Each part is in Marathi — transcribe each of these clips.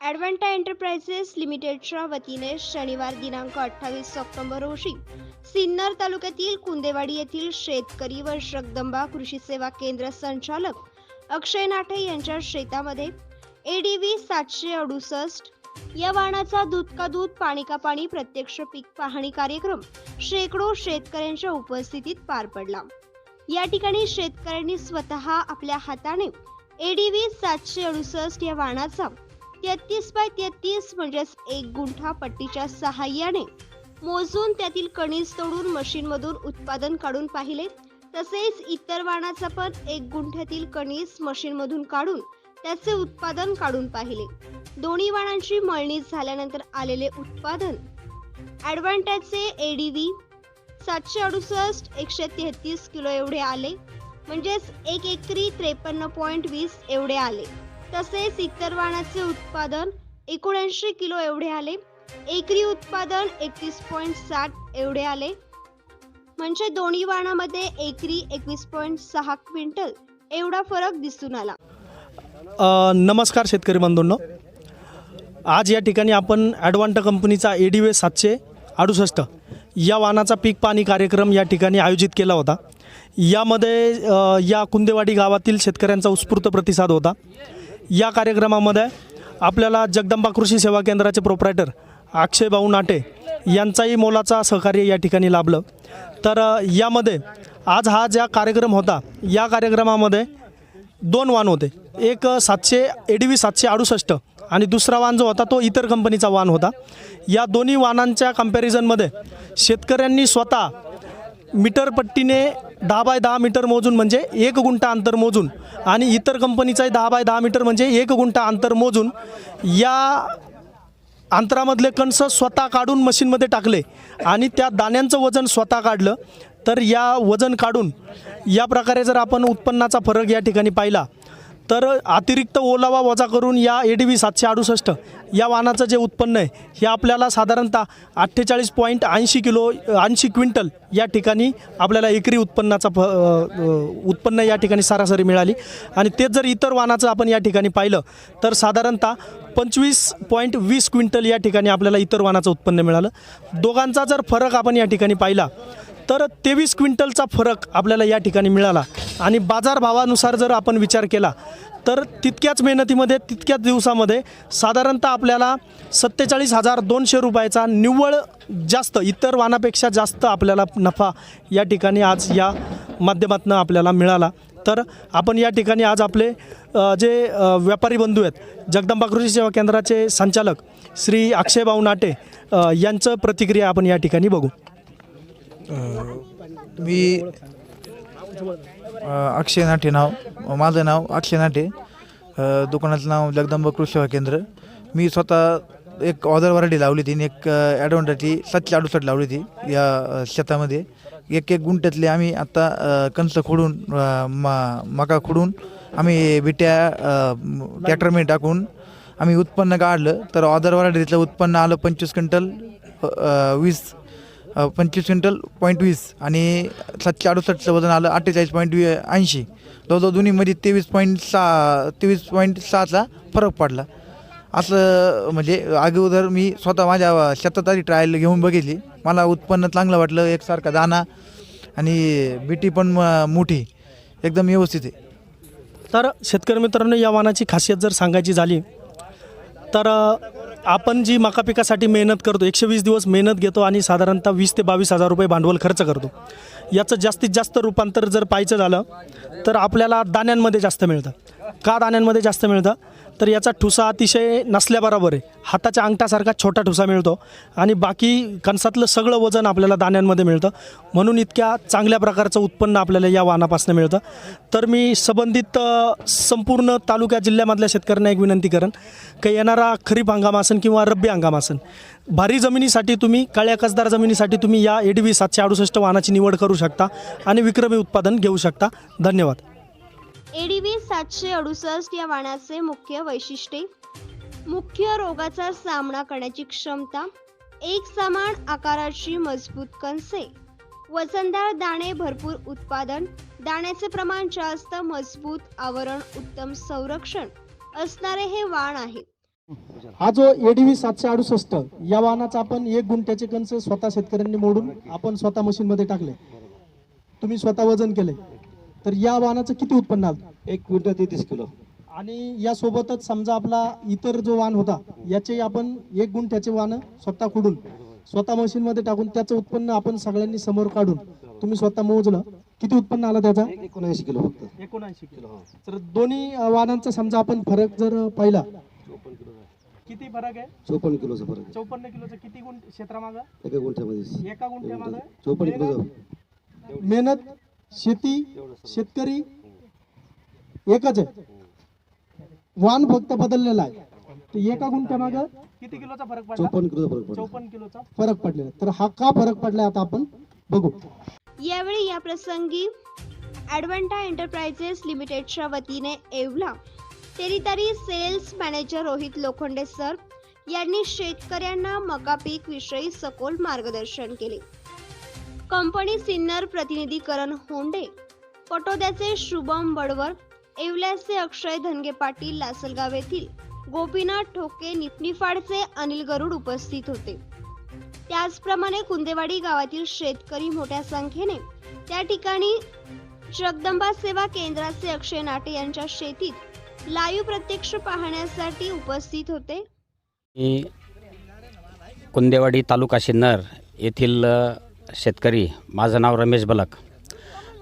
ॲडव्हान्टा एंटरप्राइजेस लिमिटेडच्या वतीने शनिवार दिनांक 28 ऑक्टोबर रोजी सिन्नर तालुक्यातील कुंदेवाडी येथील शेतकरी व जगदंबा कृषी सेवा केंद्र संचालक अक्षय नाठे यांच्या शेतामध्ये एडीव्ही 768 या वाहनाचा दूध का दूध पाणी का पाणी प्रत्यक्ष पीक पाहणी कार्यक्रम शेकडो शेतकऱ्यांच्या उपस्थितीत पार पडला। या ठिकाणी शेतकऱ्यांनी स्वतः आपल्या हाताने एडीव्ही 768 या वाहनाचा 33x33 म्हणजेच 1 गुंठा पट्टीच्या सहाय्याने मोजून त्यातील कणीस तोडून मशीनमधून उत्पादन काढून पाहिले। तसेच इतर वाणाचा पण 1 गुंठ्यातील कणीस मशीनमधून काढून त्याचे उत्पादन काढून पाहिले। दोन्ही वाणांची मळणी झाल्यानंतर आलेले उत्पादन ॲडव्हान्टाचे एडीव्ही 768 133 किलो एवढे आले, म्हणजेच 1 एकरी 53.20 एवढे आले। तसेच इतर वाणाचे उत्पादन 79 किलो एवढे आले, एकरी उत्पादन 31.60 एवढे आले, म्हणजे दोन्ही वाणामध्ये एकरी 21.6 क्विंटल एवढा फरक दिसून आला। नमस्कार शेतकरी बंधूंनो, आज या ठिकाणी आपण ॲडव्हान्टा कंपनीचा एडीव्ही 768 या वाहनाचा पीक पाणी कार्यक्रम या ठिकाणी आयोजित केला होता। यामध्ये या कुंदेवाडी गावातील शेतकऱ्यांचा उत्स्फूर्त प्रतिसाद होता। या कार्यक्रमामध्ये आपल्याला जगदंबा कृषी सेवा केंद्राचे प्रोप्रायटर अक्षय भाऊ नाटे यांचाही मोलाचा सहकार्य या ठिकाणी लाभलं। तर यामध्ये आज हा ज्या कार्यक्रम होता, या कार्यक्रमामध्ये 2 वाहन होते। एक एडीव्ही 768 आणि दुसरा वाहन जो होता तो इतर कंपनीचा वाहन होता। या दोन्ही वाहनांच्या कंपॅरिझनमध्ये शेतकऱ्यांनी स्वतः मीटर पट्टीने 10x10 मीटर मोजून म्हणजे 1 गुंठा अंतर मोजून आणि इतर कंपनीचाही 10x10 मीटर म्हणजे 1 गुंठा अंतर मोजून या अंतरामधले कणस स्वतः काढून मशीनमध्ये टाकले आणि त्या दाण्यांचं वजन स्वतः काढलं। तर या वजन काढून या प्रकारे जर आपण उत्पन्नाचा फरक या ठिकाणी पाहिला तर अतिरिक्त ओलावा वजा करून या एडीव्ही 768 या वाहनाचं जे उत्पन्न आहे हे आपल्याला साधारणतः 48.80 किलो 80 क्विंटल या ठिकाणी आपल्याला एकरी उत्पन्नाचा उत्पन्न या ठिकाणी सरासरी मिळाली। आणि तेच जर इतर वाहनाचं आपण या ठिकाणी पाहिलं तर साधारणतः 25.20 क्विंटल या ठिकाणी आपल्याला इतर वाहनाचं उत्पन्न मिळालं। दोघांचा जर फरक आपण या ठिकाणी पाहिला तर 23 क्विंटलचा फरक आपल्याला या ठिकाणी मिळाला। आणि बाजारभावानुसार जर आपण विचार केला तर तितक्याच मेहनतीमध्ये तितक्याच दिवसामध्ये साधारणतः आपल्याला 47,200 रुपयाचा निव्वळ जास्त इतर वाहनापेक्षा जास्त आपल्याला नफा या ठिकाणी आज या माध्यमातून आपल्याला मिळाला। तर आपण या ठिकाणी आज आपले जे व्यापारी बंधू आहेत जगदंबा कृषी सेवा केंद्राचे संचालक श्री अक्षय भाऊ नाटे यांचं प्रतिक्रिया आपण या ठिकाणी बघू। मी अक्षय नाटे माझं नाव अक्षय नाटे, दुकानाचं नाव जगदंबा कृषी सेवा केंद्र। मी स्वतः एक ऑर्डर व्हरायटी लावली होती, एक ॲडव्हान्टाची 768 लावली होती। या शेतामध्ये एक गुंठ्यातले आम्ही आत्ता कणसं खोडून मका खोडून आम्ही बिट्या ट्रॅक्टरमध्ये टाकून आम्ही उत्पन्न काढलं। तर ऑर्डर व्हरायटीतलं उत्पन्न आलं 25 क्विंटल 25.20 आणि 768चं वजन आलं 48.80। जवळजवळ दोन्हीमध्ये 23.6चा फरक पडला। असं म्हणजे अगोदर मी स्वतः माझ्या शेतात आधी ट्रायल घेऊन बघितली, मला उत्पन्न चांगलं वाटलं। एकसारखा दाना आणि बिटी पण मोठी एकदम व्यवस्थित आहे। तर शेतकरी मित्रांनो, या वाहनाची खासियत जर सांगायची झाली तर आपण जी मका पिकासाठी मेहनत करतो, 120 दिवस मेहनत घेतो आणि साधारणतः 20 ते 22 हजार रुपये भांडवल खर्च करतो। याचं जास्तीत जास्त रूपांतर जर पाहायचं झालं तर आपल्याला दाण्यांमध्ये जास्त मिळतं। का दाण्यांमध्ये जास्त मिळतं तर याचा ठुसा अतिशय नसल्याबरोबर आहे, हाताच्या अंगठासारखा छोटा ठुसा मिळतो आणि बाकी कणसातलं सगळं वजन आपल्याला दाण्यांमध्ये मिळतं। म्हणून इतक्या चांगल्या प्रकारचं उत्पन्न आपल्याला या वाहनापासून मिळतं। तर मी संबंधित संपूर्ण तालुक्या जिल्ह्यामधल्या शेतकऱ्यांना एक विनंती करेन की येणारा खरीप हंगाम असेल किंवा रब्बी हंगाम असेल, भारी जमिनीसाठी तुम्ही काळ्या कसदार जमिनीसाठी तुम्ही या एडीव्ही 768 वाहनाची निवड करू शकता आणि विक्रमी उत्पादन घेऊ शकता। धन्यवाद। एडीव्ही 768 या वाणाचे मुख्य वैशिष्ट्ये: मुख्य रोगाचा सामना करण्याची क्षमता, एक समान आकाराची मजबूत कणसे, वजनदार दाणे, भरपूर उत्पादन, दाण्याचे प्रमाण जास्त, मजबूत आवरण, उत्तम संरक्षण असणारे हे वाण आहे। हा जो ADV 768 या वाहनाचा आपण 1 गुंठ्याचे कणस स्वतः शेतकऱ्यांनी मोडून आपण स्वतः मशीनमध्ये टाकले, तुम्ही स्वतः वजन केले, तर या वाहनाचं किती उत्पन्न आलं? 1 क्विंटल 33 किलो. आणि यासोबतच समजा आपला इतर जो वाहन होता याचे आपण 1 गुंठ्याचे वाहन स्वतः खुडून स्वतः मशीनमध्ये टाकून त्याचं उत्पन्न आपण सगळ्यांनी समोर काढून तुम्ही स्वतः मोजलं, किती उत्पन्न आलं त्याचा? 79 किलो फक्त. 79 किलो. तर दोन्ही वाहनांचा समजा आपण फरक जर पाहिला, किती फरक आहे? 54 किलोचा फरक आहे. 54 किलोचं किती गुंठ क्षेत्रामागं? एका गुंठ्यामध्ये एका गुंठ्यामागं 54 किलो. मेहनत, शेती, शेतकरी एकच आहे, वाहन फक्त बदललेला आहे. तर एका गुंठ्यामागं किती किलोचा फरक पडला? 54 किलोचा फरक पडला. 54 किलोचा फरक पडलेला. तर हा का फरक पडलाय आता आपण बघू. यावेळी या प्रसंगी ॲडव्हान्टा एंटरप्राइजेस लिमिटेडच्या वतीने Yeola territory sales manager Rohit Lokhande sir यांनी शेतकऱ्यांना मका पीक विषयी सखोल मार्गदर्शन केले. कंपनी सिन्नर प्रतिनिधी करण होंडे, पटोद्याचे शुभम बडवर, येवल्याचे अक्षय धनगे पाटील, लासलगाव येथील गोपीनाथ ठोके, निफाडचे अनिल गरुड उपस्थित होते. त्याचप्रमाणे कुंदेवाडी गावातील शेतकरी मोठ्या संख्येने त्या ठिकाणी जगदंबा सेवा केंद्राचे अक्षय नाटे यांच्या शेतीत लाईव्ह प्रत्यक्ष पाहण्यासाठी उपस्थित होते. मी कुंदेवाडी तालुका सिन्नर येथील शेतकरी, माझं नाव रमेश बलक.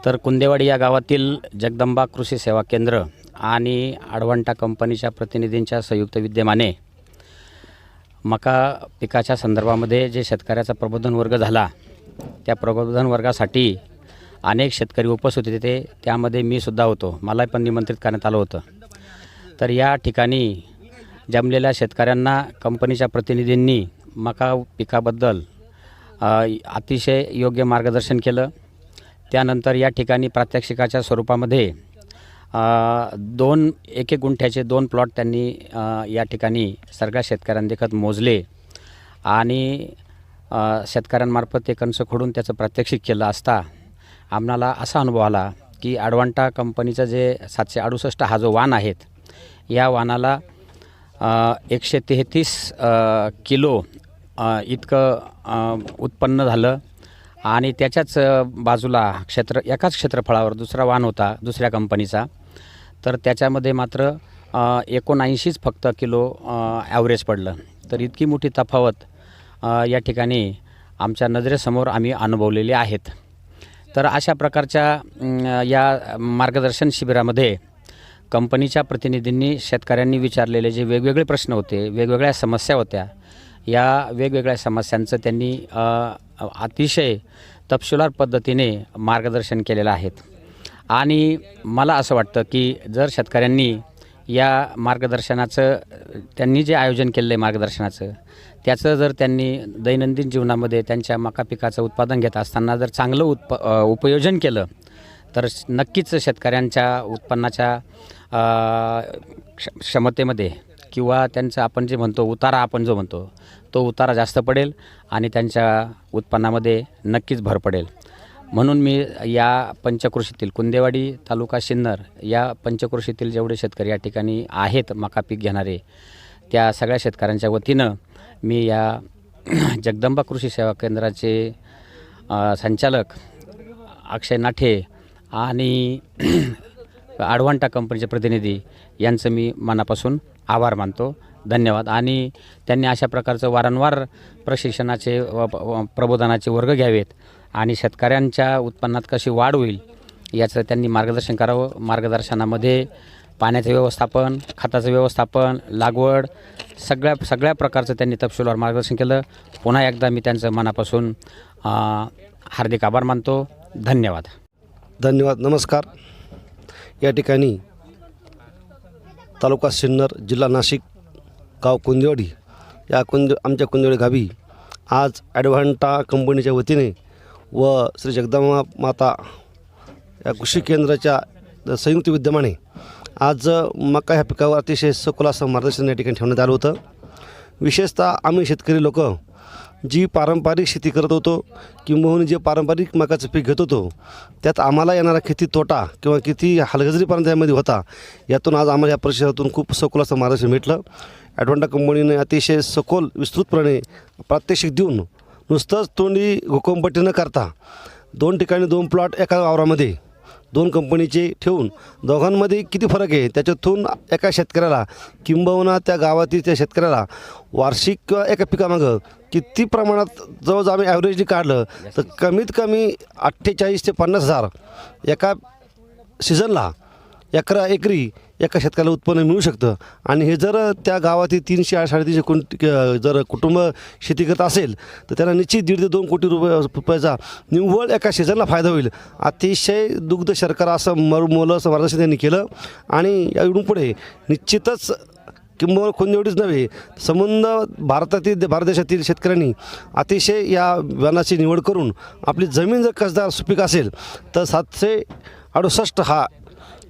तर कुंदेवाडी या गावातील जगदंबा कृषी सेवा केंद्र आणि ॲडव्हान्टा कंपनीच्या प्रतिनिधींच्या संयुक्त विद्यमाने मका पिकाच्या संदर्भामध्ये जे शेतकऱ्याचा प्रबोधन वर्ग झाला, त्या प्रबोधन वर्गासाठी अनेक शेतकरी उपस्थित होते. त्यामध्ये मी सुद्धा होतो, मला पण निमंत्रित करण्यात आलं होतं. तर या ठिकाणी जमलेल्या शेतकऱ्यांना कंपनीच्या प्रतिनिधींनी मका पिकाबद्दल अतिशय योग्य मार्गदर्शन केलं. त्यानंतर या ठिकाणी प्रात्यक्षिकाच्या स्वरूपामध्ये 1 गुंठ्याचे 2 प्लॉट त्यांनी या ठिकाणी सगळ्या शेतकऱ्यांदेखत मोजले आणि शेतकऱ्यांमार्फत ते कणस खोडून त्याचं प्रात्यक्षिक केलं असता आम्हाला असा अनुभव आला की ॲडव्हान्टा कंपनीचं जे 768 हा जो वाहन आहेत, या वाहनाला 133 किलो इतकं उत्पन्न झालं. आणि त्याच्याच बाजूला एकाच क्षेत्रफळावर दुसरा वाहन होता दुसऱ्या कंपनीचा, तर त्याच्यामध्ये मात्र 79 फक्त किलो ॲव्हरेज पडलं. तर इतकी मोठी तफावत या ठिकाणी आमच्या नजरेसमोर आम्ही अनुभवलेली आहेत. तर अशा प्रकारच्या या मार्गदर्शन शिबिरामध्ये कंपनीच्या प्रतिनिधींनी शेतकऱ्यांनी विचारलेले जे वेगवेगळे प्रश्न होते, वेगवेगळ्या समस्या होत्या, या वेगवेगळ्या समस्यांचं त्यांनी अतिशय तपशीलवार पद्धतीने मार्गदर्शन केलेलं आहे. आणि मला असं वाटतं की जर शेतकऱ्यांनी या मार्गदर्शनाचं, त्यांनी जे आयोजन केलेलं आहे मार्गदर्शनाचं, त्याचं जर त्यांनी दैनंदिन जीवनामध्ये त्यांच्या मका पिकाचं उत्पादन घेत असताना जर चांगलं उपयोजन केलं तर नक्कीच शेतकऱ्यांच्या उत्पन्नाच्या क्षमतेमध्ये किंवा त्यांचं आपण जे म्हणतो उतारा, आपण जो म्हणतो तो उतारा जास्त पडेल आणि त्यांच्या उत्पन्नामध्ये नक्कीच भर पडेल. म्हणून मी या पंचक्रोशीतील कुंदेवाडी तालुका सिन्नर या पंचक्रोशीतील जेवढे शेतकरी या ठिकाणी आहेत मका पीक घेणारे, त्या सगळ्या शेतकऱ्यांच्या वतीनं मी या जगदंबा कृषी सेवा केंद्राचे संचालक अक्षय नाठे आणि ॲडव्हान्टा कंपनीचे प्रतिनिधी यांचं मी मनापासून आभार मानतो. धन्यवाद. आणि त्यांनी अशा प्रकारचं वारंवार प्रशिक्षणाचे प्रबोधनाचे वर्ग घ्यावेत आणि शेतकऱ्यांच्या उत्पन्नात कशी वाढ होईल याचं त्यांनी मार्गदर्शन करावं. मार्गदर्शनामध्ये पाण्याचं व्यवस्थापन, खताचं व्यवस्थापन, लागवड सगळ्या प्रकारचं त्यांनी तपशीलवार मार्गदर्शन केलं. पुन्हा एकदा मी त्यांचं मनापासून हार्दिक आभार मानतो. धन्यवाद. धन्यवाद. नमस्कार. या ठिकाणी तालुका सिन्नर, जिल्हा नाशिक, गाव कुंदेवाडी, या आमच्या कुंदेवाडी गावी आज ॲडव्हान्टा कंपनीच्या वतीने व श्री जगदंबा माता या कृषी केंद्राच्या संयुक्त विद्यमाने आज मका ह्या पिकावर अतिशय सखोल असं मार्गदर्शन या ठिकाणी ठेवण्यात आलं होतं. विशेषतः आम्ही शेतकरी लोक जी पारंपरिक शेती करत होतो किंबहुना जे पारंपरिक मकाचं पीक घेत होतो, त्यात आम्हाला येणारा किती तोटा किंवा किती हलगर्जीपणा त्यामध्ये होता, यातून आज आम्हाला या परिसरातून खूप सखोल असं मार्गदर्शन भेटलं. ॲडव्हान्टा कंपनीने अतिशय सखोल विस्तृतपणे प्रात्यक्षिक देऊन नुसतंच तोंडी घोकंपट्टी न करता 2 ठिकाणी 2 प्लॉट एका वावरामध्ये 2 कंपनीचे ठेवून दोघांमध्ये किती फरक आहे त्याच्यातून एका शेतकऱ्याला किंबहुना त्या गावातील त्या शेतकऱ्याला वार्षिक किंवा एका पिकामागं किती प्रमाणात जवळ आम्ही ॲव्हरेजली काढलं तर कमीत कमी 48 ते 50 हजार एका सीझनला एकरी एका शेतकऱ्याला उत्पन्न मिळू शकतं. आणि हे जर त्या गावातील 300-350 जर कुटुंब शेती करत असेल तर त्यांना निश्चित 1.5 ते 2 कोटी रुपयाचा निव्वळ एका सीझनला फायदा होईल. अतिशय दुग्ध शर्करा असं मोलं मार्गदर्शन त्यांनी केलं. आणि याकडून पुढे निश्चितच किंबहुना खोंदेवाडीच नव्हे भारत देशातील शेतकऱ्यांनी अतिशय या वाणाची निवड करून आपली जमीन जर कसदार सुपीक असेल तर 768 हा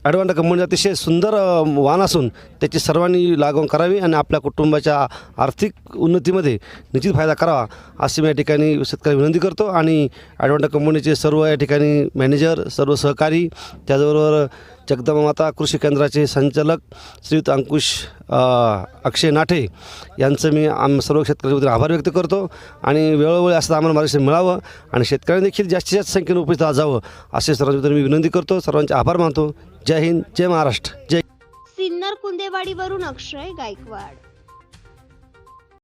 ॲडव्हान्टा कंपनीचा अतिशय सुंदर वाण असून त्याची सर्वांनी लागवड करावी आणि आपल्या कुटुंबाच्या आर्थिक उन्नतीमध्ये निश्चित फायदा करावा अशी मी या ठिकाणी शेतकरी विनंती करतो. आणि ॲडव्हान्टा कंपनीचे सर्व या ठिकाणी मॅनेजर, सर्व सहकारी, त्याचबरोबर जगदंबा माता कृषी केंद्राचे संचालक श्रीयुत अंकुश अक्षय नाठे यांचं मी सर्व शेतकऱ्यांबद्दल आभार व्यक्त करतो. आणि वेळोवेळी असं आम्हाला मार्गदर्शन मिळावं आणि शेतकऱ्यांनी देखील जास्तीत जास्त संख्येने उपस्थित जावं असे सर्वांबद्दल मी विनंती करतो. सर्वांचे आभार मानतो. जय हिंद, जय महाराष्ट्र, जय. सिन्नर कुंदेवाडीवरून अक्षय गायकवाड.